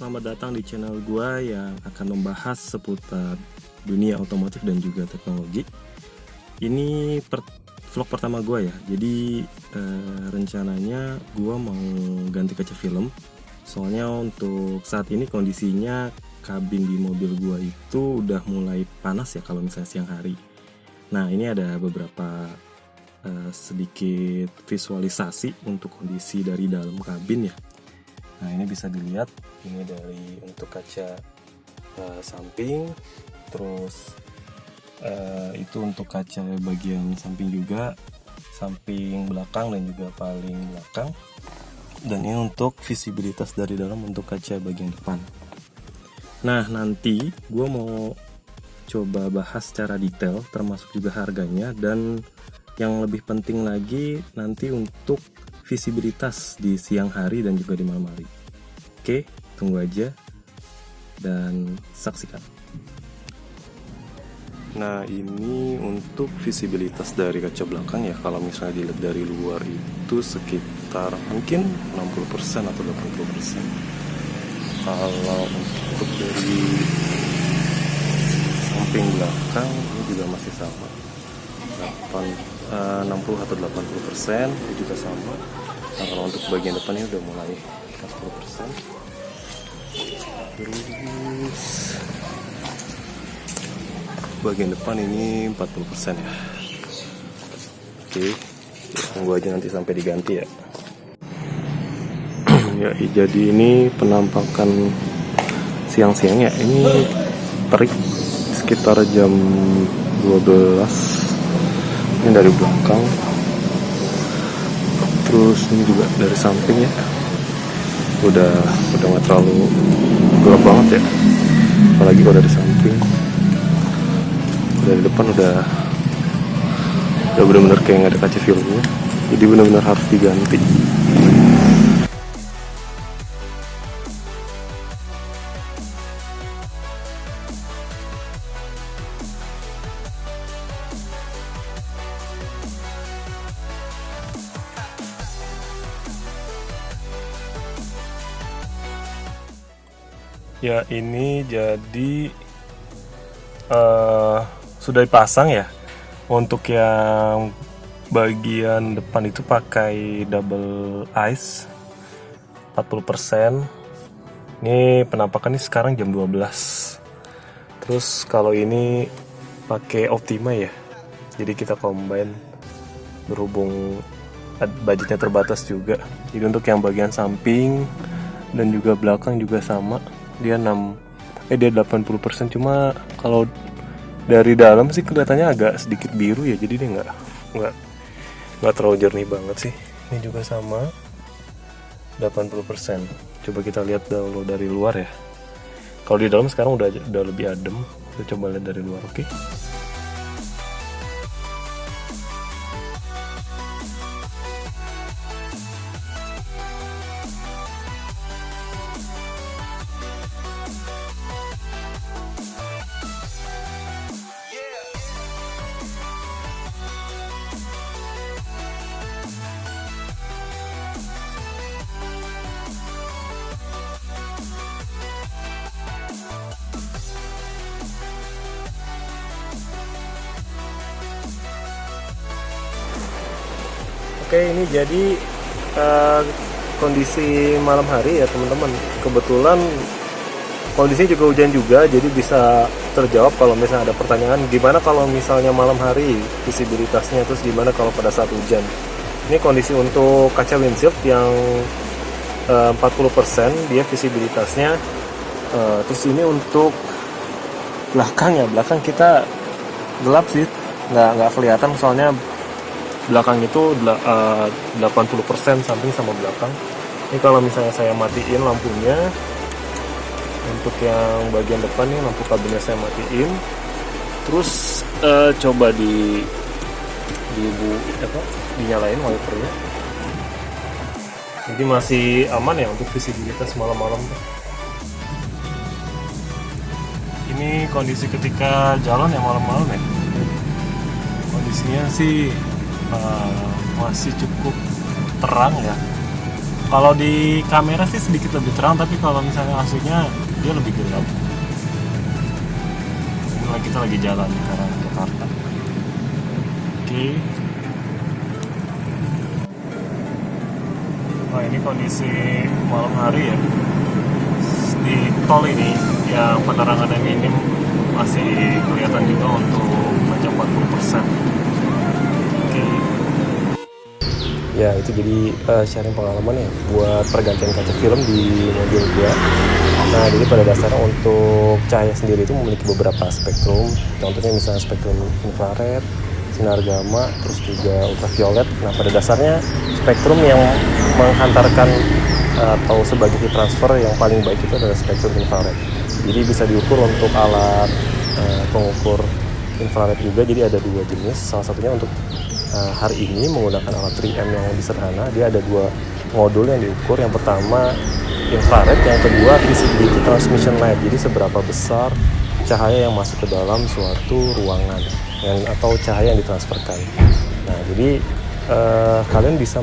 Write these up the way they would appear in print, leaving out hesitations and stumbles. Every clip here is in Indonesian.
selamat datang di channel gua yang akan membahas seputar dunia otomotif dan juga teknologi. Ini vlog pertama gua ya. Jadi rencananya gua mau ganti kaca film. Soalnya untuk saat ini kondisinya kabin di mobil gua itu udah mulai panas ya kalau misalnya siang hari. Nah, ini ada beberapa sedikit visualisasi untuk kondisi dari dalam kabin ya. Nah, ini bisa dilihat, ini dari untuk kaca samping, terus itu untuk kaca bagian samping juga, samping belakang dan juga paling belakang. Dan ini untuk visibilitas dari dalam untuk kaca bagian depan. Nah, nanti gue mau coba bahas secara detail, termasuk juga harganya, dan yang lebih penting lagi nanti untuk visibilitas di siang hari dan juga di malam hari. Oke, tunggu aja dan saksikan. Nah, ini untuk visibilitas dari kaca belakang ya. Kalau misalnya dilihat dari luar itu sekitar mungkin 60% atau 80%. Kalau untuk dari samping belakang ini juga masih sama, 60 atau 80% ini juga sama. Nah, kalau untuk bagian depannya udah mulai 40%. Terus bagian depan ini 40% ya. Oke, tunggu aja nanti sampai diganti ya. Ya, jadi ini penampakan siang-siang ya. Ini terik sekitar jam 12. Ini dari belakang. Terus ini juga dari samping ya. Udah nggak terlalu gelap banget ya. Apalagi kalau dari samping. Dari depan udah benar-benar kayak nggak ada kaca filmnya. Jadi benar-benar harus diganti. Ya, ini jadi sudah dipasang ya. Untuk yang bagian depan itu pakai double ice 40%. Ini penampakannya sekarang jam 12. Terus kalau ini pakai Optima ya. Jadi kita combine, berhubung budgetnya terbatas juga. Jadi untuk yang bagian samping dan juga belakang juga sama. Dia 80%, cuma kalau dari dalam sih kelihatannya agak sedikit biru ya, jadi dia nggak terlalu jernih banget sih. Ini juga sama 80%. Coba kita lihat dulu dari luar ya. Kalau di dalam sekarang udah lebih adem. Kita coba lihat dari luar, oke? Oke, ini jadi kondisi malam hari ya teman-teman. Kebetulan kondisinya juga hujan juga, jadi bisa terjawab kalau misalnya ada pertanyaan gimana kalau misalnya malam hari visibilitasnya, terus gimana kalau pada saat hujan. Ini kondisi untuk kaca windshield yang 40% dia visibilitasnya. Terus ini untuk belakang ya, belakang kita gelap sih, nggak kelihatan soalnya belakang itu 80% samping sama belakang. Ini kalau misalnya saya matiin lampunya, untuk yang bagian depan nih lampu kabinnya saya matiin. Terus coba dinyalain wipernya. Jadi masih aman ya untuk visibilitas malam-malam. Ini kondisi ketika jalan ya malam-malam ya. Kondisinya sih masih cukup terang ya. Kalau di kamera sih sedikit lebih terang, tapi kalau misalnya aslinya dia lebih gelap. Ini kita lagi jalan ke arah Jakarta. Oke. Wah, ini kondisi malam hari ya. Di tol ini yang penerangannya minim masih kelihatan juga untuk mencapai 40%. Oke. Ya, itu jadi sharing pengalaman ya buat pergantian kaca film di mobil gua. Nah, jadi pada dasarnya untuk cahaya sendiri itu memiliki beberapa spektrum. Contohnya misalnya spektrum infrared, sinar gamma, terus juga ultraviolet. Nah, pada dasarnya spektrum yang menghantarkan atau sebagai heat transfer yang paling baik itu adalah spektrum infrared. Jadi bisa diukur untuk alat pengukur infrared juga. Jadi ada dua jenis. Salah satunya untuk hari ini menggunakan alat 3M yang lebih sederhana. Dia ada dua modul yang diukur. Yang pertama infrared, yang kedua visibility transmission light. Jadi seberapa besar cahaya yang masuk ke dalam suatu ruangan atau cahaya yang ditransferkan. Nah, jadi kalian bisa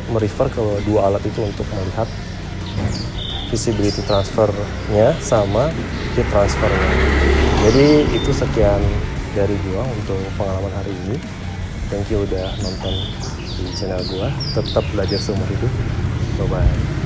merefer ke dua alat itu untuk melihat visibility transfernya sama heat transfernya. Jadi itu sekian dari gua untuk pengalaman hari ini. Thank you udah nonton di channel gua. Tetap belajar seumur hidup. Bye bye.